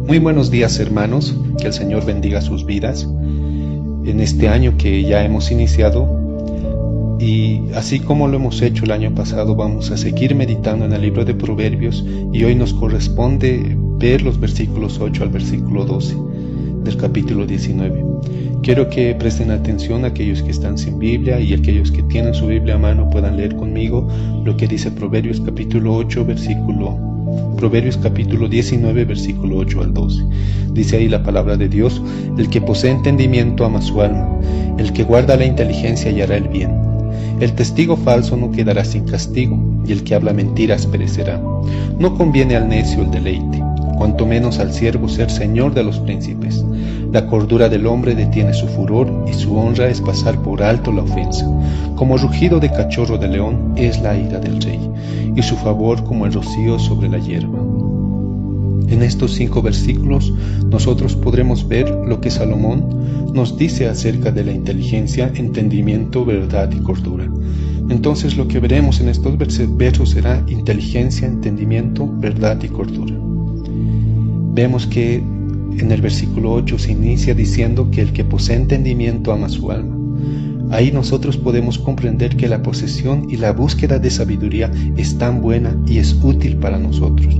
Muy buenos días, hermanos, que el Señor bendiga sus vidas en este año que ya hemos iniciado, y así como lo hemos hecho el año pasado, vamos a seguir meditando en el libro de Proverbios, y hoy nos corresponde ver los versículos 8 al versículo 12 del capítulo 19. Quiero que presten atención a aquellos que están sin Biblia, y aquellos que tienen su Biblia a mano puedan leer conmigo lo que dice Proverbios capítulo 19, versículo 8 al 12. Dice ahí la palabra de Dios: el que posee entendimiento ama su alma, el que guarda la inteligencia hallará el bien. El testigo falso no quedará sin castigo, y el que habla mentiras perecerá. No conviene al necio el deleite, cuanto menos al siervo ser señor de los príncipes. La cordura del hombre detiene su furor, y su honra es pasar por alto la ofensa. Como rugido de cachorro de león es la ira del rey, y su favor como el rocío sobre la hierba. En estos 5 versículos nosotros podremos ver lo que Salomón nos dice acerca de la inteligencia, entendimiento, verdad y cordura. Entonces lo que veremos en estos versos será inteligencia, entendimiento, verdad y cordura. Vemos que en el versículo 8 se inicia diciendo que el que posee entendimiento ama su alma. Ahí nosotros podemos comprender que la posesión y la búsqueda de sabiduría es tan buena y es útil para nosotros.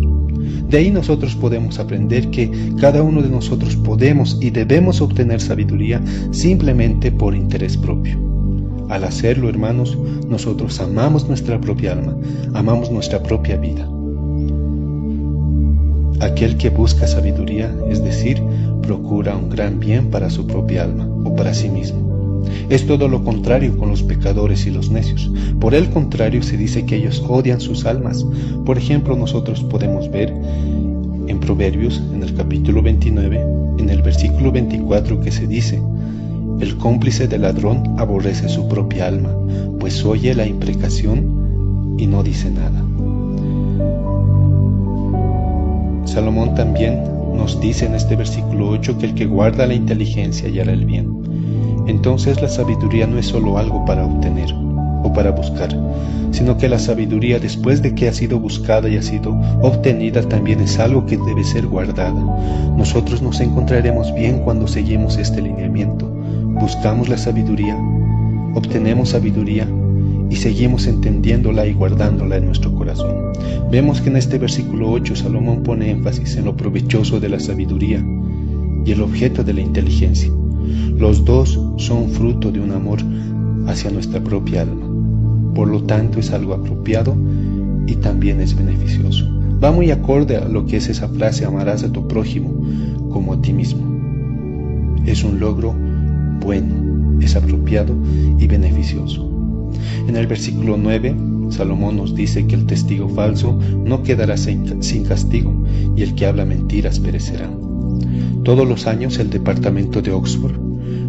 De ahí nosotros podemos aprender que cada uno de nosotros podemos y debemos obtener sabiduría simplemente por interés propio. Al hacerlo, hermanos, nosotros amamos nuestra propia alma, amamos nuestra propia vida. Aquel que busca sabiduría, es decir, procura un gran bien para su propia alma o para sí mismo. Es todo lo contrario con los pecadores y los necios. Por el contrario, se dice que ellos odian sus almas. Por ejemplo, nosotros podemos ver en Proverbios, en el capítulo 29, en el versículo 24, que se dice: el cómplice del ladrón aborrece su propia alma, pues oye la imprecación y no dice nada. Salomón también nos dice en este versículo 8 que el que guarda la inteligencia hallará el bien. Entonces la sabiduría no es solo algo para obtener o para buscar, sino que la sabiduría, después de que ha sido buscada y ha sido obtenida, también es algo que debe ser guardada. Nosotros nos encontraremos bien cuando seguimos este lineamiento. Buscamos la sabiduría, obtenemos sabiduría y seguimos entendiéndola y guardándola en nuestro corazón. Vemos que en este versículo 8 Salomón pone énfasis en lo provechoso de la sabiduría y el objeto de la inteligencia. Los dos son fruto de un amor hacia nuestra propia alma. Por lo tanto, es algo apropiado y también es beneficioso. Va muy acorde a lo que es esa frase: amarás a tu prójimo como a ti mismo. Es un logro bueno, es apropiado y beneficioso. En el versículo 9, Salomón nos dice que el testigo falso no quedará sin castigo, y el que habla mentiras perecerá. Todos los años el departamento de Oxford,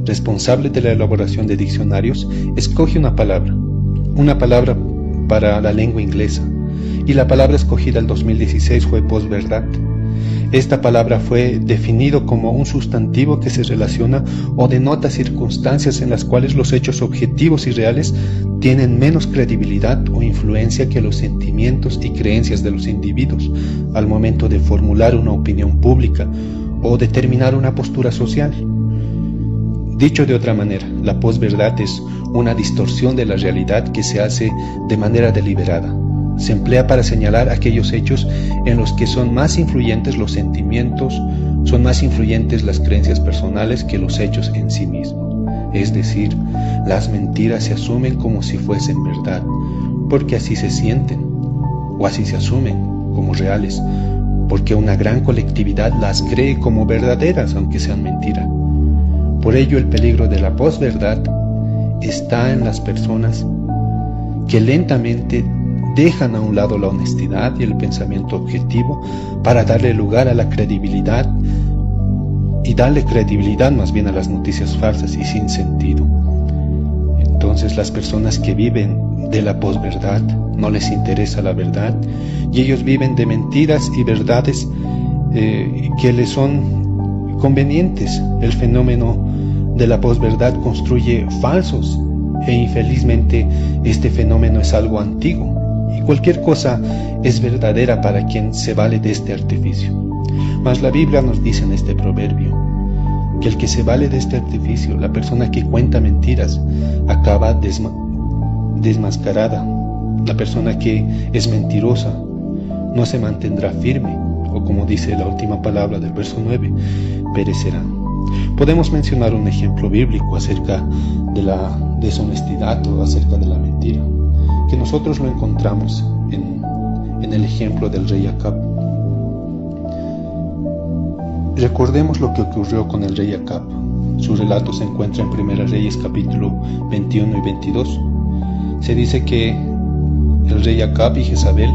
responsable de la elaboración de diccionarios, escoge una palabra para la lengua inglesa, y la palabra escogida el 2016 fue posverdad. Esta palabra fue definido como un sustantivo que se relaciona o denota circunstancias en las cuales los hechos objetivos y reales tienen menos credibilidad o influencia que los sentimientos y creencias de los individuos al momento de formular una opinión pública o determinar una postura social. Dicho de otra manera, la posverdad es una distorsión de la realidad que se hace de manera deliberada. Se emplea para señalar aquellos hechos en los que son más influyentes los sentimientos, son más influyentes las creencias personales que los hechos en sí mismos. Es decir, las mentiras se asumen como si fuesen verdad, porque así se sienten, o así se asumen como reales, porque una gran colectividad las cree como verdaderas, aunque sean mentira. Por ello, el peligro de la posverdad está en las personas que lentamente dejan a un lado la honestidad y el pensamiento objetivo para darle lugar a la credibilidad, y darle credibilidad más bien a las noticias falsas y sin sentido. Entonces las personas que viven de la posverdad no les interesa la verdad, y ellos viven de mentiras y verdades que les son convenientes. El fenómeno de la posverdad construye falsos, e infelizmente este fenómeno es algo antiguo, y cualquier cosa es verdadera para quien se vale de este artificio. Mas la Biblia nos dice en este proverbio que el que se vale de este artificio, la persona que cuenta mentiras, acaba desmascarada. La persona que es mentirosa no se mantendrá firme, o como dice la última palabra del verso 9, perecerá. Podemos mencionar un ejemplo bíblico acerca de la deshonestidad o acerca de la mentira, que nosotros lo encontramos en el ejemplo del rey Acab. Recordemos lo que ocurrió con el rey Acab. Su relato se encuentra en 1 Reyes capítulo 21 y 22. Se dice que el rey Acab y Jezabel,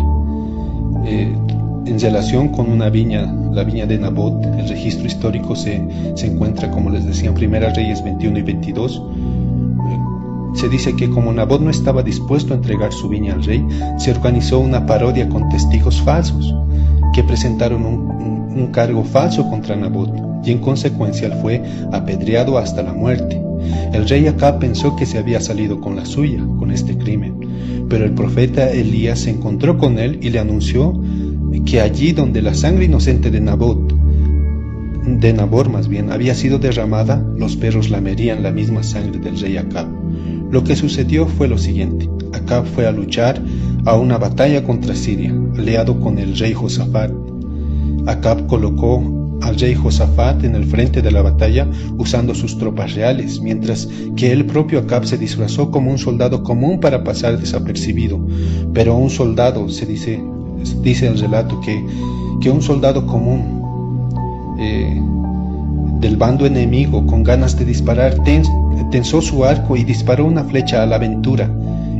en relación con una viña, la viña de Nabot, el registro histórico se encuentra, como les decía, en 1 Reyes 21 y 22. Se dice que como Nabot no estaba dispuesto a entregar su viña al rey, se organizó una parodia con testigos falsos que presentaron un cargo falso contra Nabot, y en consecuencia él fue apedreado hasta la muerte. El rey Acab pensó que se había salido con la suya con este crimen, pero el profeta Elías se encontró con él y le anunció que allí donde la sangre inocente de Nabor más bien, había sido derramada, los perros lamerían la misma sangre del rey Acab. Lo que sucedió fue lo siguiente: Acab fue a luchar a una batalla contra Siria, aliado con el rey Josafat. Acab colocó al rey Josafat en el frente de la batalla usando sus tropas reales, mientras que el propio Acab se disfrazó como un soldado común para pasar desapercibido. Pero un soldado, dice el relato, que un soldado común del bando enemigo, con ganas de disparar, tensó su arco y disparó una flecha a la aventura.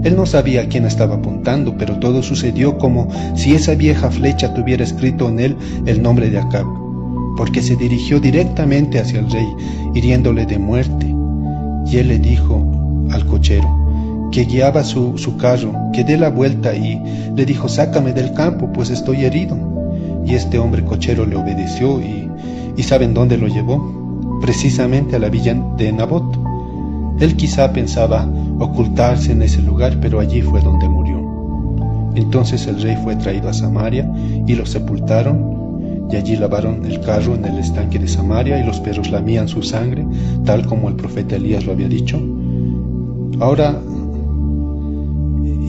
Él no sabía a quién estaba apuntando, pero todo sucedió como si esa vieja flecha tuviera escrito en él el nombre de Acab, porque se dirigió directamente hacia el rey, hiriéndole de muerte. Y él le dijo al cochero, que guiaba su carro, que dé la vuelta, y le dijo: sácame del campo, pues estoy herido. Y este hombre cochero le obedeció, y ¿saben dónde lo llevó? Precisamente a la villa de Nabot. Él quizá pensaba ocultarse en ese lugar, pero allí fue donde murió. Entonces el rey fue traído a Samaria y lo sepultaron, y allí lavaron el carro en el estanque de Samaria, y los perros lamían su sangre, tal como el profeta Elías lo había dicho. Ahora,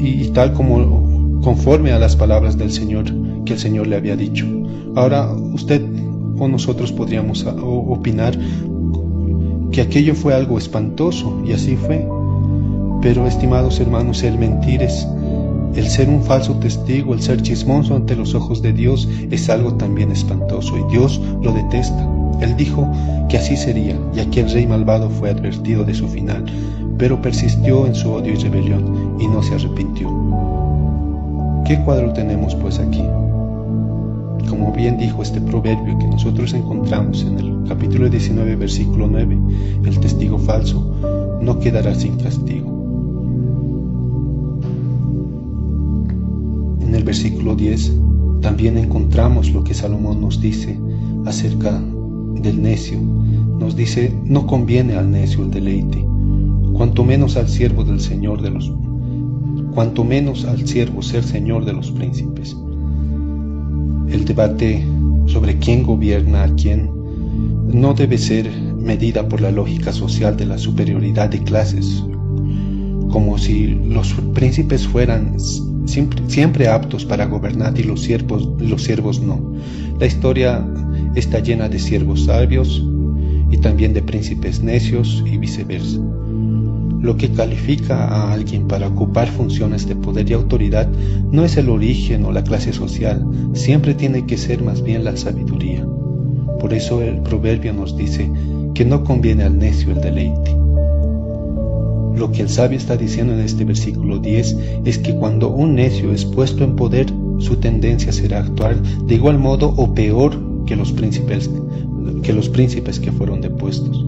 y tal como conforme a las palabras del Señor, que el Señor le había dicho. Ahora usted o nosotros podríamos opinar que aquello fue algo espantoso, y así fue. Pero, estimados hermanos, el mentir el ser un falso testigo, el ser chismoso ante los ojos de Dios, es algo también espantoso, y Dios lo detesta. Él dijo que así sería, y aquel rey malvado fue advertido de su final, pero persistió en su odio y rebelión, y no se arrepintió. ¿Qué cuadro tenemos pues aquí? Como bien dijo este proverbio que nosotros encontramos en el capítulo 19, versículo 9, el testigo falso no quedará sin castigo. En el versículo 10 también encontramos lo que Salomón nos dice acerca del necio. Nos dice: no conviene al necio el deleite, cuanto menos al siervo del Señor cuanto menos al siervo ser señor de los príncipes. El debate sobre quién gobierna a quién no debe ser medida por la lógica social de la superioridad de clases, como si los príncipes fueran siempre aptos para gobernar y los siervos no. La historia está llena de siervos sabios y también de príncipes necios y viceversa. Lo que califica a alguien para ocupar funciones de poder y autoridad no es el origen o la clase social, siempre tiene que ser más bien la sabiduría. Por eso el proverbio nos dice que no conviene al necio el deleite. Lo que el sabio está diciendo en este versículo 10 es que cuando un necio es puesto en poder, su tendencia será actuar de igual modo o peor que los príncipes que fueron depuestos.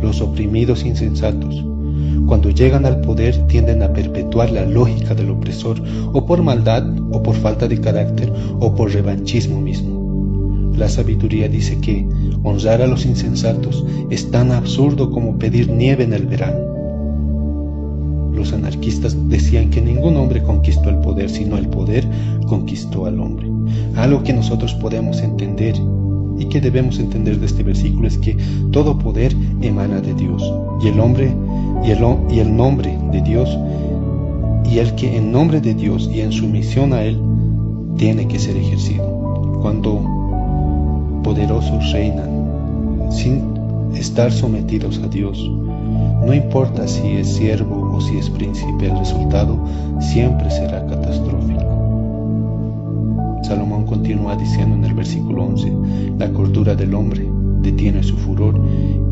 Los oprimidos insensatos, cuando llegan al poder, tienden a perpetuar la lógica del opresor, o por maldad, o por falta de carácter, o por revanchismo mismo. La sabiduría dice que honrar a los insensatos es tan absurdo como pedir nieve en el verano. Los anarquistas decían que ningún hombre conquistó el poder, sino el poder conquistó al hombre. Algo que nosotros podemos entender y que debemos entender de este versículo es que todo poder emana de Dios, y el nombre de Dios, y el que en nombre de Dios y en sumisión a Él tiene que ser ejercido. Cuando poderosos reinan sin estar sometidos a Dios, no importa si es siervo o si es príncipe, el resultado siempre será catastrófico. Salomón continúa diciendo en el versículo 11: la cordura del hombre detiene su furor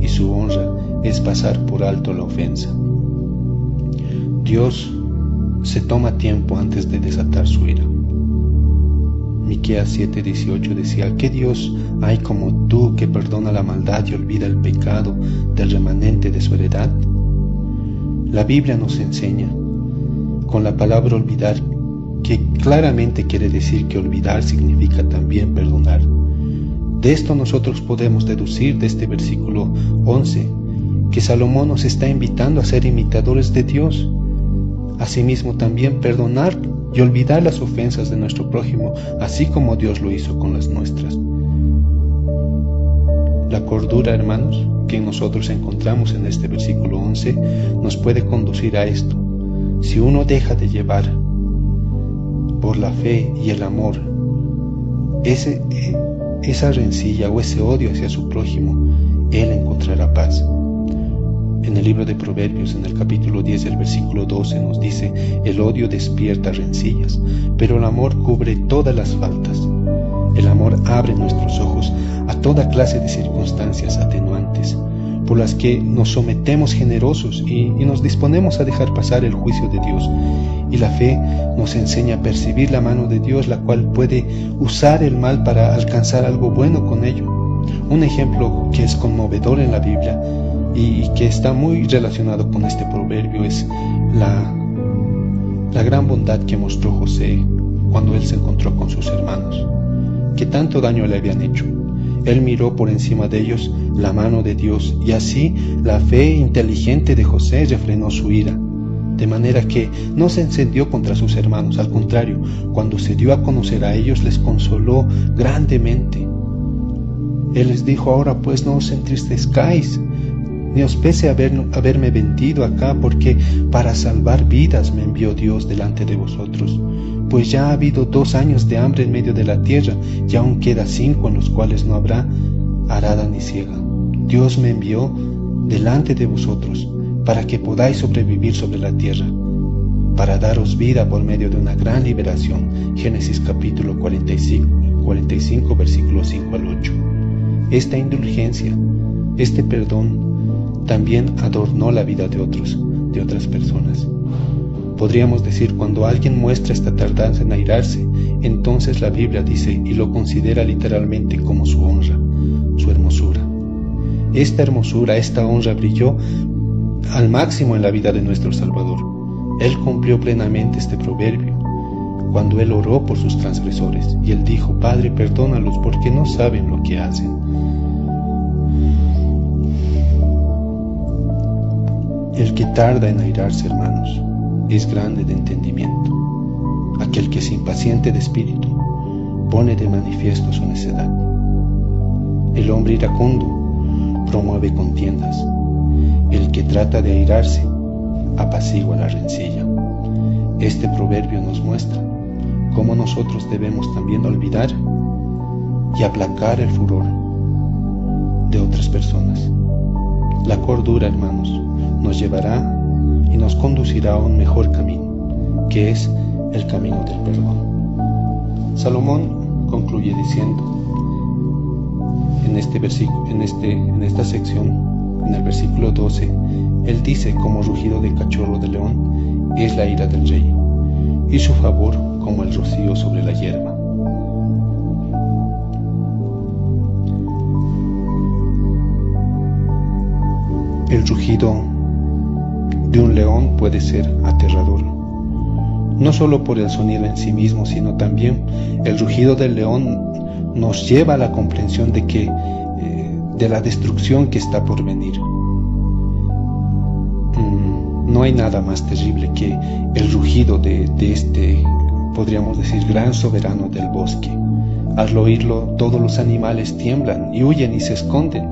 y su honra es pasar por alto la ofensa. Dios se toma tiempo antes de desatar su ira. Miqueas 7:18 decía: ¿qué Dios hay como tú que perdona la maldad y olvida el pecado del remanente de su heredad? La Biblia nos enseña con la palabra olvidar, que claramente quiere decir que olvidar significa también perdonar. De esto nosotros podemos deducir de este versículo 11 que Salomón nos está invitando a ser imitadores de Dios. Asimismo también perdonar y olvidar las ofensas de nuestro prójimo, así como Dios lo hizo con las nuestras. La cordura, hermanos, que nosotros encontramos en este versículo 11 nos puede conducir a esto. Si uno deja de llevar por la fe y el amor esa rencilla o ese odio hacia su prójimo, él encontrará paz. En el libro de Proverbios, en el capítulo 10, el versículo 12 nos dice: el odio despierta rencillas, pero el amor cubre todas las faltas. El amor abre nuestros ojos a toda clase de circunstancias atenuantes por las que nos sometemos generosos y nos disponemos a dejar pasar el juicio de Dios. Y la fe nos enseña a percibir la mano de Dios, la cual puede usar el mal para alcanzar algo bueno con ello. Un ejemplo que es conmovedor en la Biblia y que está muy relacionado con este proverbio es la gran bondad que mostró José cuando él se encontró con sus hermanos, que tanto daño le habían hecho. Él miró por encima de ellos la mano de Dios, y así la fe inteligente de José refrenó su ira, de manera que no se encendió contra sus hermanos. Al contrario, cuando se dio a conocer a ellos, les consoló grandemente. Él les dijo: ahora pues no os entristezcáis, ni os pese haberme vendido acá, porque para salvar vidas me envió Dios delante de vosotros. Pues ya ha habido 2 años de hambre en medio de la tierra, y aún queda 5 en los cuales no habrá arada ni siega. Dios me envió delante de vosotros para que podáis sobrevivir sobre la tierra, para daros vida por medio de una gran liberación. Génesis capítulo 45 versículos 5 al 8. Esta indulgencia, este perdón, también adornó la vida de otras personas. Podríamos decir, cuando alguien muestra esta tardanza en airarse, entonces la Biblia dice y lo considera literalmente como su honra, su hermosura. Esta hermosura, esta honra brilló al máximo en la vida de nuestro Salvador. Él cumplió plenamente este proverbio cuando él oró por sus transgresores, y él dijo: Padre, perdónalos porque no saben lo que hacen. El que tarda en airarse, hermanos, es grande de entendimiento. Aquel que es impaciente de espíritu pone de manifiesto su necedad. El hombre iracundo promueve contiendas. El que trata de airarse apacigua la rencilla. Este proverbio nos muestra cómo nosotros debemos también olvidar y aplacar el furor de otras personas. La cordura, hermanos, nos llevará y nos conducirá a un mejor camino, que es el camino del perdón. Salomón concluye diciendo en este versículo, en esta sección, en el versículo 12, él dice: como rugido de cachorro de león es la ira del rey, y su favor como el rocío sobre la hierba. El rugido de un león puede ser aterrador, no solo por el sonido en sí mismo, sino también el rugido del león nos lleva a la comprensión de la destrucción que está por venir. No hay nada más terrible que el rugido de este, podríamos decir, gran soberano del bosque, Al oírlo, todos los animales tiemblan y huyen y se esconden.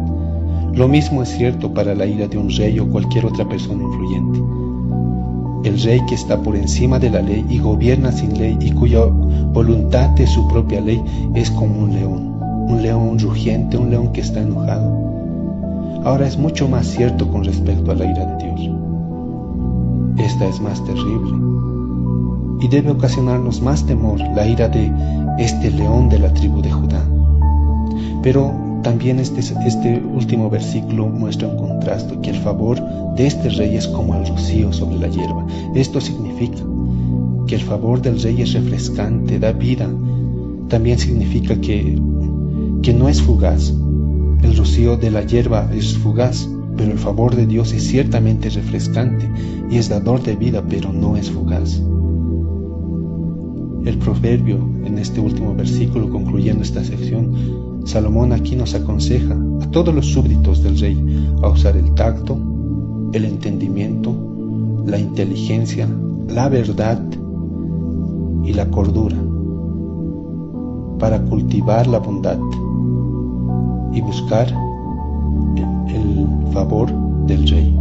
Lo mismo es cierto para la ira de un rey o cualquier otra persona influyente. El rey que está por encima de la ley y gobierna sin ley y cuya voluntad es su propia ley es como un león rugiente, un león que está enojado. Ahora es mucho más cierto con respecto a la ira de Dios. Esta es más terrible y debe ocasionarnos más temor la ira de este león de la tribu de Judá. Pero también este último versículo muestra un contraste, que el favor de este rey es como el rocío sobre la hierba. Esto significa que el favor del rey es refrescante, da vida. También significa que no es fugaz. El rocío de la hierba es fugaz, pero el favor de Dios es ciertamente refrescante y es dador de vida, pero no es fugaz. El proverbio, en este último versículo, concluyendo esta sección, Salomón aquí nos aconseja a todos los súbditos del rey a usar el tacto, el entendimiento, la inteligencia, la verdad y la cordura para cultivar la bondad y buscar el favor del rey.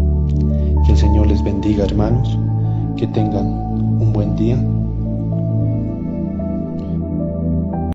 Que el Señor les bendiga, hermanos, que tengan un buen día.